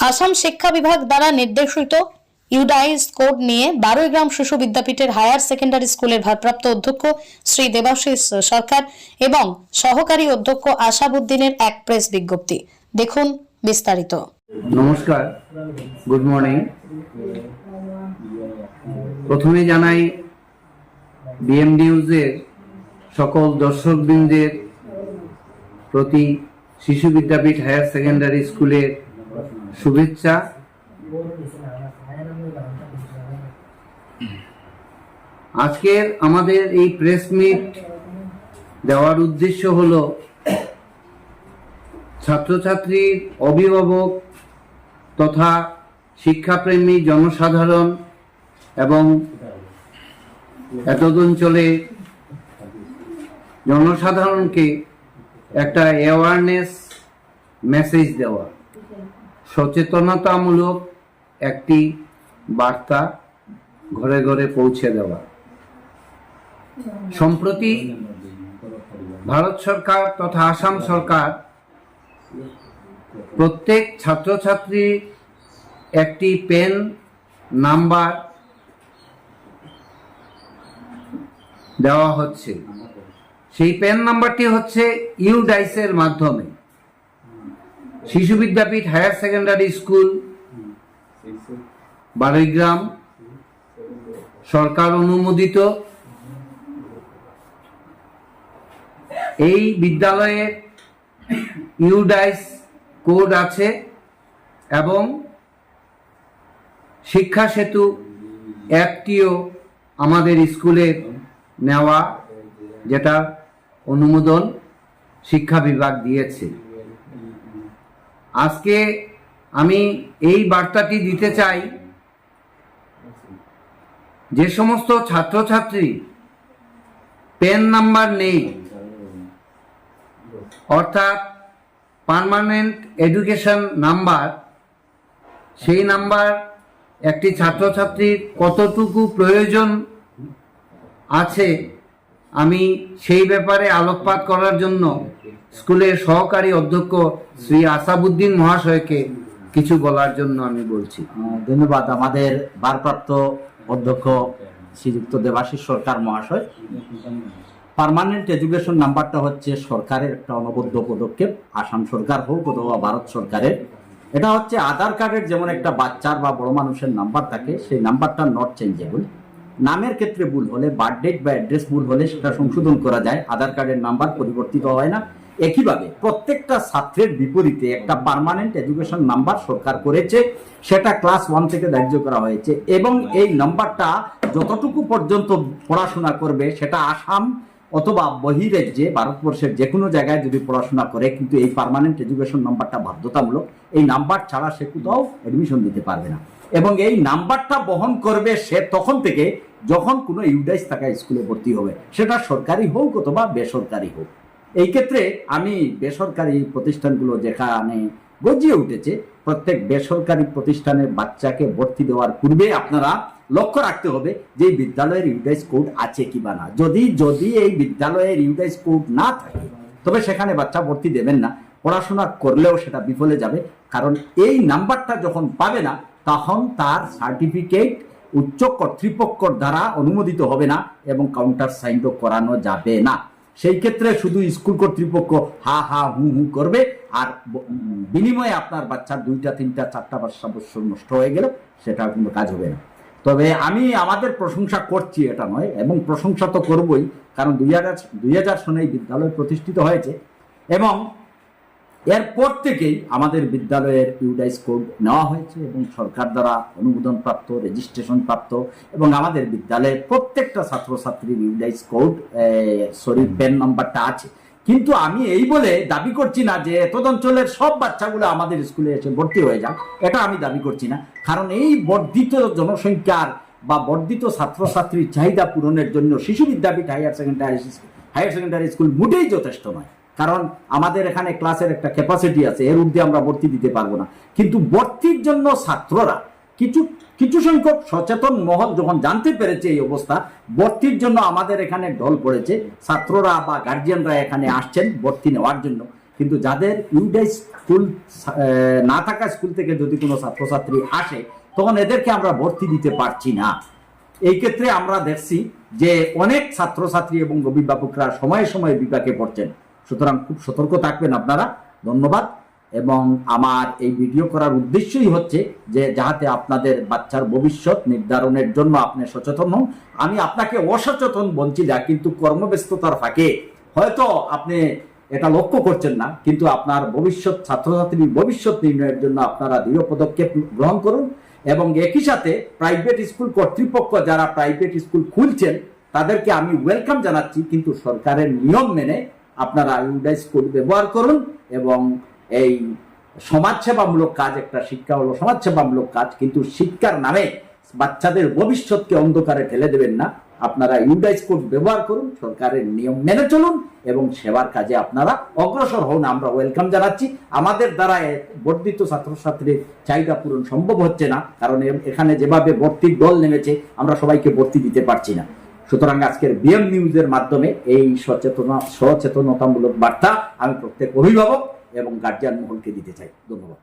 আসাম শিক্ষা বিভাগ দ্বারা নির্দেশিত ইউডাইস কোড নিয়ে বারোইগ্রাম শিশু বিদ্যাপীঠের হায়ার সেকেন্ডারি স্কুলের ভারপ্রাপ্ত অধ্যক্ষ শ্রী দেবাশিস সরকার এবং সহকারী অধ্যক্ষ আশাবুদ্দিনের এক প্রেস বিজ্ঞপ্তি। দেখুন বিস্তারিত। নমস্কার, গুড মর্নিং। প্রথমে জানাই বিএম নিউজের সকল দর্শকবৃন্দের প্রতি শিশু বিদ্যাপীঠ হায়ার সেকেন্ডারি স্কুলের শুভেচ্ছা। আজকের আমাদের এই প্রেস মিট দেওয়ার উদ্দেশ্য হলো ছাত্রছাত্রীর অভিভাবক তথা শিক্ষাপ্রেমী জনসাধারণ এবং এতদ অঞ্চলে জনসাধারণকে একটা অ্যাওয়ারনেস মেসেজ দেওয়া, সচেতনতামূলক একটি বার্তা ঘরে ঘরে পৌঁছে দেওয়া। সম্প্রতি ভারত সরকার তথা আসাম সরকার প্রত্যেক ছাত্রছাত্রী একটি পেন নাম্বার দেওয়া হচ্ছে। সেই পেন নাম্বারটি হচ্ছে ইউডাইসের মাধ্যমে শিশু বিদ্যাপীঠ হায়ার সেকেন্ডারি স্কুল বারোইগ্রাম সরকার অনুমোদিত। এই বিদ্যালয়ের ইউডাইস কোড আছে এবং শিক্ষা সেতু অ্যাপটিও আমাদের স্কুলের নেওয়া, যেটা অনুমোদন শিক্ষা বিভাগ দিয়েছে। আজকে আমি এই বার্তাটি দিতে চাই, যে সমস্ত ছাত্রছাত্রী পেন নাম্বার নেই, অর্থাৎ পার্মানেন্ট এডুকেশন নাম্বার, সেই নাম্বার একটি ছাত্রছাত্রীর কতটুকু প্রয়োজন আছে আমি সেই ব্যাপারে আলোকপাত করার জন্য স্কুলের সহকারী অধ্যক্ষ শ্রী আশাবুদ্দিন মহাশয়কে কিছু বলার জন্য আমি বলছি। ধন্যবাদ আমাদের ভারপ্রাপ্ত অধ্যক্ষ শ্রীযুক্ত দেবাশিস সরকার মহাশয়। পার্মানেন্ট এডুকেশন নাম্বারটা হচ্ছে সরকারের একটা অনবদ্য পদক্ষেপ, আসাম সরকার হোক অথবা ভারত সরকারের। এটা হচ্ছে আধার কার্ডের যেমন একটা বাচ্চার বা বড় মানুষের নাম্বার থাকে, সেই নাম্বারটা নট চেঞ্জেবল। নামের ক্ষেত্রে ভুল হলে, বার্থ ডেট বা অ্যাড্রেস ভুল হলে সেটা সংশোধন করা যায়, আধার কার্ডের নাম্বার পরিবর্তিত হয় না। একইভাবে প্রত্যেকটা ছাত্রের বিপরীতে একটা পার্মানেন্ট এডুকেশন নাম্বার সরকার করেছে, সেটা ক্লাস 1 থেকে ধার্য করা হয়েছে এবং এই নাম্বারটা যতটুকু পর্যন্ত পড়াশোনা করবে সেটা আসাম অথবা বহিরাজ্যে ভারতবর্ষের যে কোনো জায়গায় যদি পড়াশোনা করে, কিন্তু এই পার্মানেন্ট এডুকেশন নাম্বারটা বাধ্যতামূলক। এই নাম্বার ছাড়া সে কোথাও এডমিশন দিতে পারবে না এবং এই নাম্বারটা বহন করবে সে তখন থেকে যখন কোনো ইউডাইস থাকা স্কুলে ভর্তি হবে, সেটা সরকারি হোক অথবা বেসরকারি হোক। এই ক্ষেত্রে আমি বেসরকারি প্রতিষ্ঠানগুলো যেখানে গজিয়ে উঠেছে, প্রত্যেক বেসরকারি প্রতিষ্ঠানের বাচ্চাকে ভর্তি দেওয়ার পূর্বে আপনারা লক্ষ্য রাখতে হবে যে এই বিদ্যালয়ের ইউডাইস কোড আছে কিংবা না। যদি এই বিদ্যালয়ের ইউডাইস কোড না থাকে তবে সেখানে বাচ্চা ভর্তি দেবেন না, পড়াশোনা করলেও সেটা বিফলে যাবে। কারণ এই নাম্বারটা যখন পাবে না তখন তার সার্টিফিকেট উচ্চ কর্তৃপক্ষের দ্বারা অনুমোদিত হবে না এবং কাউন্টার সাইনও করানো যাবে না। সেই ক্ষেত্রে শুধু স্কুল কর্তৃপক্ষ হা হা হু হু করবে, আর বিনিময়ে আপনার বাচ্চার 2টা 3টা 4টা বছর নষ্ট হয়ে গেল, সেটা কোনো কাজ হবে না। তবে আমি আমাদের প্রশংসা করছি এটা নয়, এবং প্রশংসা তো করবই, কারণ 2000 সনে এই বিদ্যালয় প্রতিষ্ঠিত হয়েছে এবং এরপর থেকেই আমাদের বিদ্যালয়ের ইউডাইস কোড নেওয়া হয়েছে এবং সরকার দ্বারা অনুমোদন প্রাপ্ত, রেজিস্ট্রেশন প্রাপ্ত, এবং আমাদের বিদ্যালয়ের প্রত্যেকটা ছাত্রছাত্রীর ইউডাইস কোড পেন নাম্বারটা আছে। কিন্তু আমি এই বলে দাবি করছি না যে এতদ অঞ্চলের সব বাচ্চাগুলো আমাদের স্কুলে এসে ভর্তি হয়ে যাক, এটা আমি দাবি করছি না। কারণ এই বর্ধিত জনসংখ্যার বা বর্ধিত ছাত্রছাত্রীর চাহিদা পূরণের জন্য শিশু বিদ্যাপীঠ হায়ার সেকেন্ডারি স্কুল মোটেই যথেষ্ট নয়। কারণ আমাদের এখানে ক্লাসের একটা ক্যাপাসিটি আছে, এর ঊর্ধ্বে আমরা ভর্তি দিতে পারবো না। কিন্তু ভর্তির জন্য ছাত্ররা কিছু সংখ্যক সচেতন মহল যখন জানতে পেরেছে এই অবস্থা, ভর্তির জন্য আমাদের এখানে ঢল পড়েছে, ছাত্ররা বা গার্জিয়ানরা এখানে আসছেন ভর্তি নেওয়ার জন্য। কিন্তু যাদের ইউডাই স্কুল না থাকা স্কুল থেকে যদি কোনো ছাত্রছাত্রী আসে তখন এদেরকে আমরা ভর্তি দিতে পারছি না। এই ক্ষেত্রে আমরা দেখছি যে অনেক ছাত্রছাত্রী এবং অভিভাবকরা সময়ে সময়ে বিপাকে পড়ছেন। সুতরাং খুব সতর্ক থাকবেন আপনারা। ধন্যবাদ। এবং আমার এই ভিডিও করার উদ্দেশ্যই হচ্ছে যে যাতে আপনাদের বাচ্চার ভবিষ্যৎ নির্ধারণের জন্য আপনি সচেতন হন। আমি আপনাকে অসচেতন বলছি না, কিন্তু কর্মব্যস্ততার ফাঁকে হয়তো আপনি এটা লক্ষ্য করছেন না, কিন্তু আপনার ভবিষ্যৎ ছাত্রছাত্রীর ভবিষ্যৎ নির্ণয়ের জন্য আপনারা দৃঢ় পদক্ষেপ গ্রহণ করুন। এবং একই সাথে প্রাইভেট স্কুল কর্তৃপক্ষ যারা প্রাইভেট স্কুল খুলছেন তাদেরকে আমি ওয়েলকাম জানাচ্ছি, কিন্তু সরকারের নিয়ম মেনে আপনারা ইউডাইস কোড ব্যবহার করুন। এবং এই সমাজসেবামূলক কাজ, একটা শিক্ষা হলো সমাজসেবামূলক কাজ, কিন্তু শিক্ষার নামে বাচ্চাদের ভবিষ্যৎকে অন্ধকারে ঠেলে দেবেন না। আপনারা ইউডাইস কোড ব্যবহার করুন, সরকারের নিয়ম মেনে চলুন এবং সেবার কাজে আপনারা অগ্রসর হন। আমরা ওয়েলকাম জানাচ্ছি। আমাদের দ্বারা বর্ধিত ছাত্রছাত্রীর চাহিদা পূরণ সম্ভব হচ্ছে না, কারণ এখানে যেভাবে ভর্তির দল নেমেছে আমরা সবাইকে ভর্তি দিতে পারছি না। সুতরাং আজকের বিএম নিউজের মাধ্যমে এই সচেতনতামূলক বার্তা আমি প্রত্যেক অভিভাবক এবং গার্জিয়ান মহলকে দিতে চাই। ধন্যবাদ।